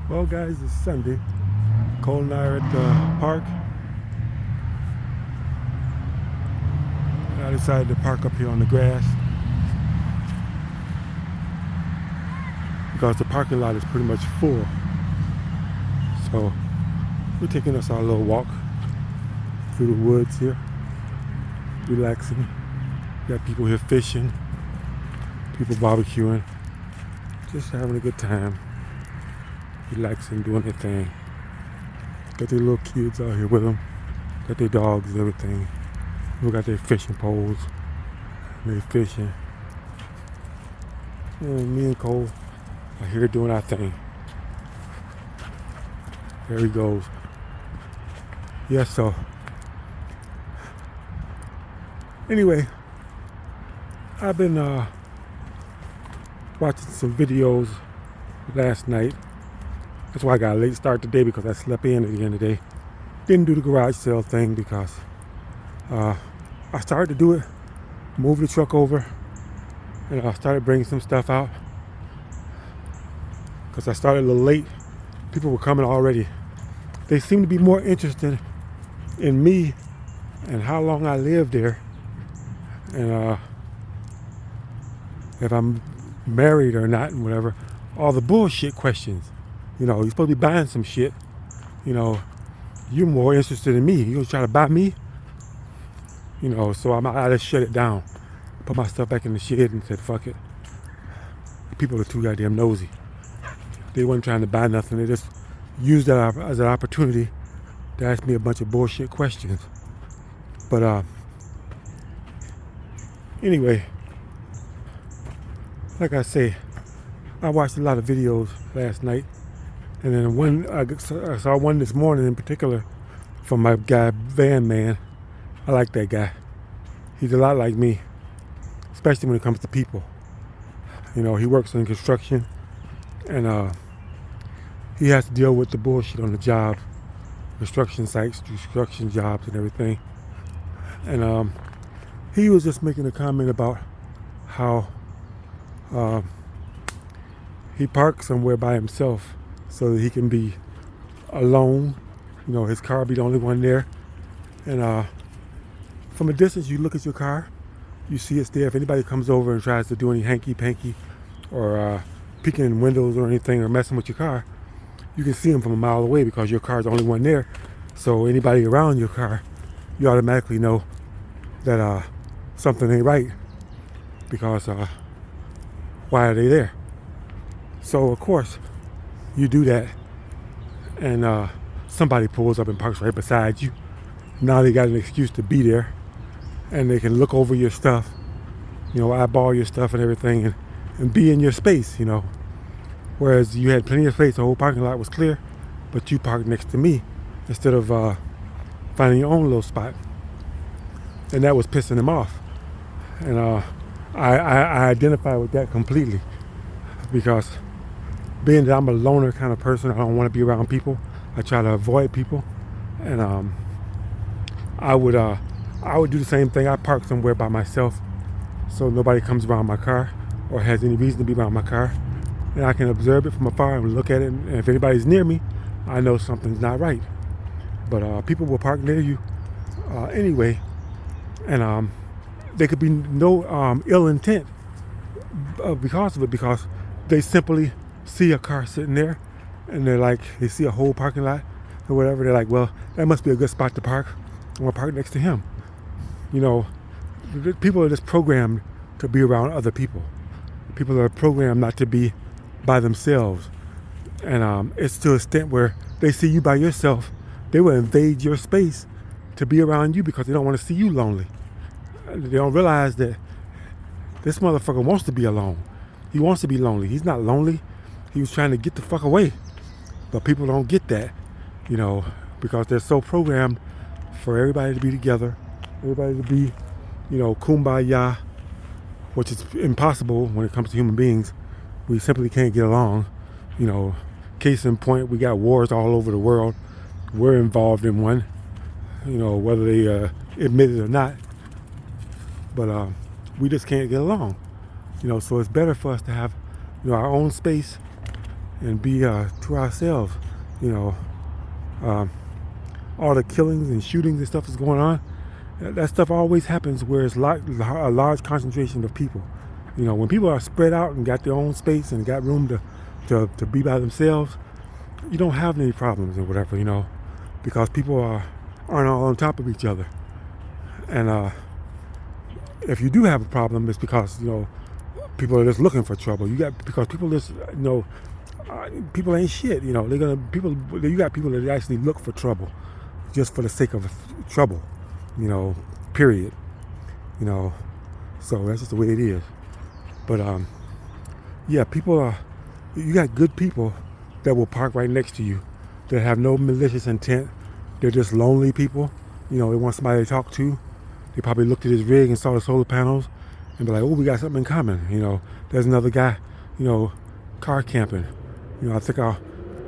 Well, guys, it's Sunday. Cole and I are at the park. And I decided to park up here on the grass because the parking lot is pretty much full. So we're taking us our little walk through the woods here, relaxing. Got people here fishing, people barbecuing, just having a good time, relaxing, doing their thing. Got their little kids out here with them, got their dogs and everything. People got their fishing poles, they're fishing. And me and Cole are here doing our thing. There he goes. Yeah, so anyway, I've been watching some videos last night. That's why I got a late start today, because I slept in at the end of the day. Didn't do the garage sale thing because I started to do it, move the truck over, and I started bringing some stuff out. Because I started a little late, people were coming already. They seem to be more interested in me and how long I lived there, and if I'm married or not and whatever. All the bullshit questions. You know, you're supposed to be buying some shit. You know, you're more interested in me. You're gonna try to buy me? You know, so I just shut it down. Put my stuff back in the shed and said, fuck it. People are too goddamn nosy. They weren't trying to buy nothing. They just used that as an opportunity to ask me a bunch of bullshit questions. But anyway, like I say, I watched a lot of videos last night, and then I saw one this morning in particular from my guy Vanman. I like that guy. He's a lot like me, especially when it comes to people. You know, he works in construction, and he has to deal with the bullshit on the job, construction sites, construction jobs, and everything. And he was just making a comment about how he parks somewhere by himself so that he can be alone. You know, his car be the only one there. And from a distance, you look at your car, you see it's there. If anybody comes over and tries to do any hanky-panky or peeking in windows or anything or messing with your car, you can see them from a mile away because your car's the only one there. So anybody around your car, you automatically know that something ain't right, because why are they there? So of course you do that, and somebody pulls up and parks right beside you. Now they got an excuse to be there, and they can look over your stuff, you know, eyeball your stuff and everything, and be in your space, you know. Whereas you had plenty of space, the whole parking lot was clear, but you parked next to me instead of finding your own little spot. And that was pissing him off. And I identify with that completely, because being that I'm a loner kind of person, I don't want to be around people. I try to avoid people, and I would do the same thing. I park somewhere by myself so nobody comes around my car or has any reason to be around my car, and I can observe it from afar and look at it, and if anybody's near me, I know something's not right. But people will park near you anyway, and there could be no ill intent because of it, because they simply see a car sitting there, and they see a whole parking lot or whatever. They're like, well, that must be a good spot to park. I'm gonna park next to him. You know, people are just programmed to be around other people. People are programmed not to be by themselves, and it's to a extent where they see you by yourself, they will invade your space to be around you because they don't want to see you lonely. They don't realize that this motherfucker wants to be alone. He wants to be lonely. He's not lonely. He was trying to get the fuck away. But people don't get that, you know, because they're so programmed for everybody to be together, everybody to be, you know, kumbaya, which is impossible when it comes to human beings. We simply can't get along. You know, case in point, we got wars all over the world. We're involved in one, you know, whether they admit it or not. But we just can't get along. You know, so it's better for us to have, you know, our own space and be to ourselves. You know, um, all the killings and shootings and stuff that's going on, that stuff always happens where it's a large concentration of people. You know, when people are spread out and got their own space and got room to be by themselves, you don't have any problems or whatever, you know, because people aren't all on top of each other. And if you do have a problem, it's because, you know, people are just looking for trouble. Because people just, you know, people ain't shit, you know. You got people that actually look for trouble just for the sake of trouble, you know, period. You know, so that's just the way it is. But yeah, you got good people that will park right next to you, that have no malicious intent. They're just lonely people. You know, they want somebody to talk to. They probably looked at his rig and saw the solar panels and be like, oh, we got something in common. You know, there's another guy, you know, car camping. You know, I think I'll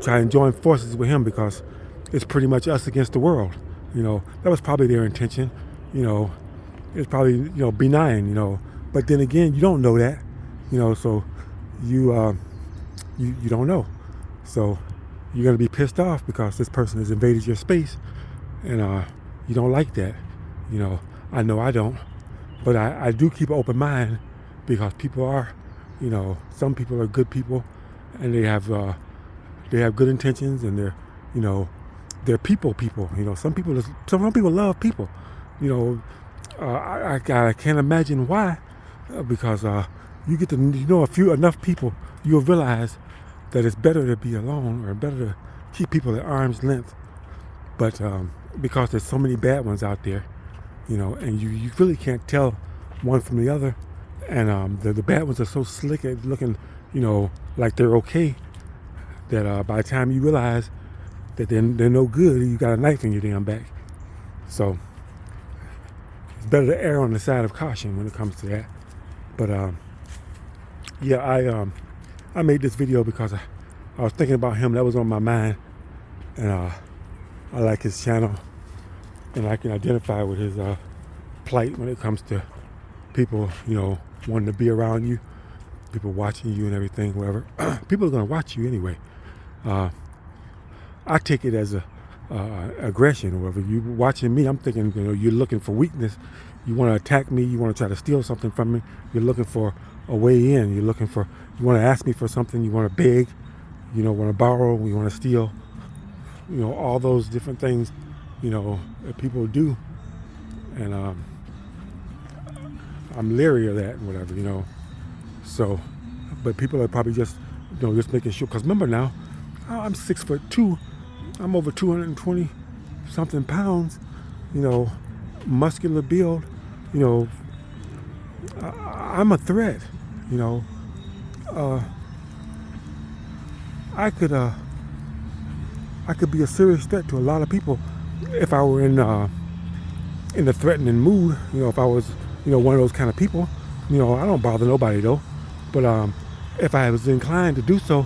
try and join forces with him because it's pretty much us against the world. You know, that was probably their intention. You know, it's probably, you know, benign, you know. But then again, you don't know that. You know, so you don't know. So you're going to be pissed off because this person has invaded your space, and you don't like that. You know I don't, but I do keep an open mind because people are, you know, some people are good people, and they have good intentions, and they're people. You know, some people love people. You know, I can't imagine why, because you get to know enough people, you'll realize that it's better to be alone, or better to keep people at arm's length. But because there's so many bad ones out there, you know, and you really can't tell one from the other. And the bad ones are so slick at looking, you know, like they're okay, that by the time you realize that they're no good, you got a knife in your damn back. So it's better to err on the side of caution when it comes to that. But yeah, I made this video because I was thinking about him. That was on my mind, and I like his channel, and I can identify with his plight when it comes to people, you know, wanting to be around you, people watching you and everything, whatever. People are going to watch you anyway. I take it as a aggression or whatever. You watching me, I'm thinking, you know, you're looking for weakness. You want to attack me. You want to try to steal something from me. You're looking for a way in. You want to ask me for something. You want to beg. You know, want to borrow. You want to steal. You know, all those different things, you know, that people do. And I'm leery of that and whatever, you know. So, but people are probably just, you know, just making sure. Because remember now, I'm 6'2". I'm over 220 something pounds, you know, muscular build, you know. I'm a threat, you know. I could be a serious threat to a lot of people if I were in a threatening mood. You know, if I was, you know, one of those kind of people. You know, I don't bother nobody though. But if I was inclined to do so,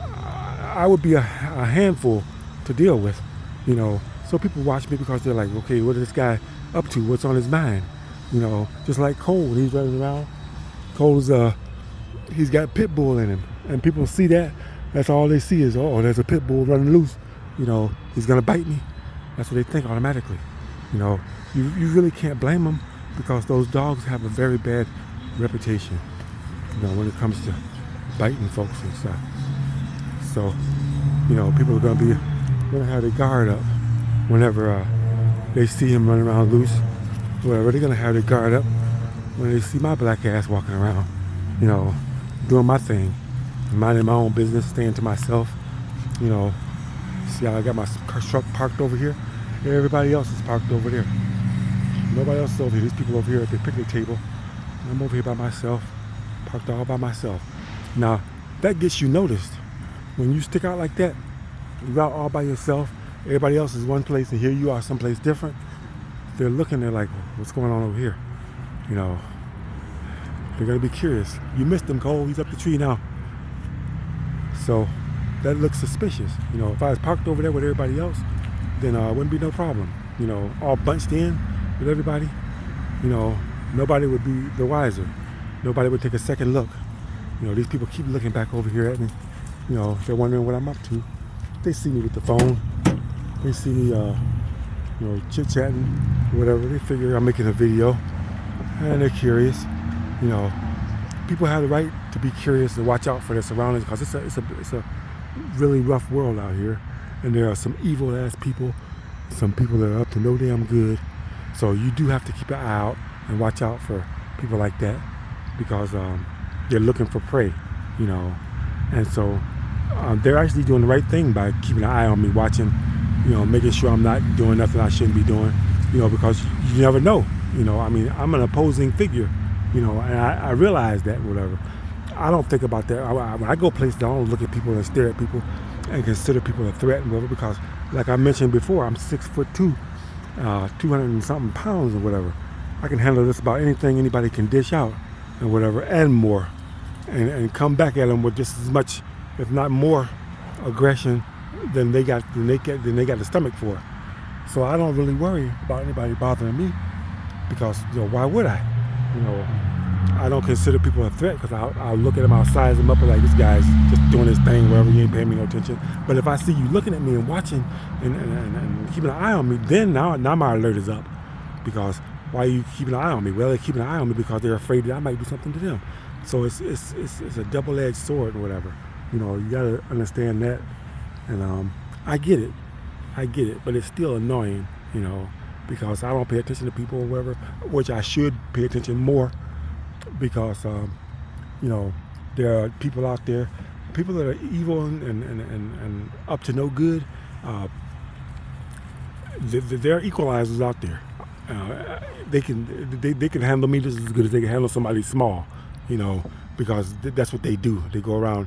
I would be a handful to deal with. You know, so people watch me because they're like, okay, what is this guy up to? What's on his mind? You know, just like Cole, when he's running around. Cole's he's got pit bull in him, and people see that. That's all they see is, oh, there's a pit bull running loose. You know, he's gonna bite me. That's what they think automatically. You know, you really can't blame them because those dogs have a very bad reputation. You know, when it comes to biting folks and stuff. So, you know, people are gonna have their guard up whenever they see him running around loose. Whatever, they're gonna have their guard up when they see my black ass walking around. You know, doing my thing, minding my own business, staying to myself. You know, see how I got my truck parked over here? Everybody else is parked over there. Nobody else is over here. These people over here at the picnic table. I'm over here by myself, parked all by myself. Now, that gets you noticed. When you stick out like that, you're out all by yourself, everybody else is one place, and here you are someplace different. They're looking, they're like, what's going on over here? You know, they're gonna be curious. You missed him, Cole, he's up the tree now. So that looks suspicious. You know, if I was parked over there with everybody else, then it wouldn't be no problem. You know, all bunched in with everybody, you know, nobody would be the wiser. Nobody would take a second look. You know, these people keep looking back over here at me. You know, if they're wondering what I'm up to, they see me with the phone. They see me, you know, chit-chatting, whatever. They figure I'm making a video, and they're curious. You know, people have the right to be curious and watch out for their surroundings because it's a really rough world out here, and there are some evil-ass people, some people that are up to no damn good. So you do have to keep an eye out and watch out for people like that because they're looking for prey, you know. And so they're actually doing the right thing by keeping an eye on me, watching, you know, making sure I'm not doing nothing I shouldn't be doing, you know, because you never know. You know, I mean, I'm an opposing figure, you know, and I realize that, whatever. I don't think about that. When I go places, I don't look at people and stare at people and consider people a threat and whatever because, like I mentioned before, I'm 6'2", 200 and something pounds or whatever. I can handle just about anything anybody can dish out and whatever and more, and come back at them with just as much, if not more, aggression than they got the stomach for. So I don't really worry about anybody bothering me because, you know, why would I? You know, I don't consider people a threat because I'll look at them, I'll size them up and like, this guy's just doing his thing, wherever, you ain't paying me no attention. But if I see you looking at me and watching and keeping an eye on me, then now my alert is up. Because why are you keeping an eye on me? Well, they're keeping an eye on me because they're afraid that I might do something to them. So it's a double-edged sword or whatever. You know, you gotta understand that. And I get it, but it's still annoying, you know, because I don't pay attention to people or whatever, which I should pay attention more. Because you know, there are people out there, people that are evil and up to no good. There are equalizers out there. They can handle me just as good as they can handle somebody small, you know, because that's what they do. They go around.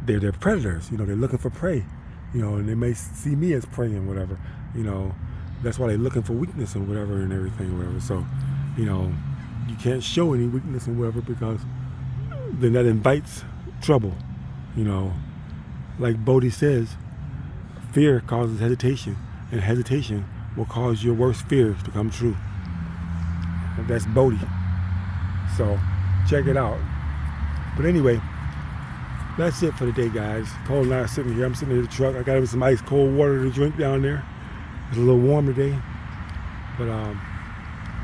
They're predators. You know, they're looking for prey. You know, and they may see me as prey and whatever. You know, that's why they're looking for weakness and whatever and everything, whatever. So, you know, you can't show any weakness and whatever because then that invites trouble. You know, like Bodhi says, fear causes hesitation, and hesitation will cause your worst fears to come true. And that's Bodhi. So check it out. But anyway, that's it for today, guys. Cole and I are sitting here. I'm sitting in the truck. I got him some ice cold water to drink down there. It's a little warm today. But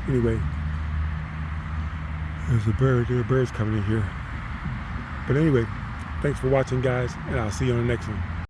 anyway, there's a bird. There are birds coming in here. But anyway, thanks for watching, guys, and I'll see you on the next one.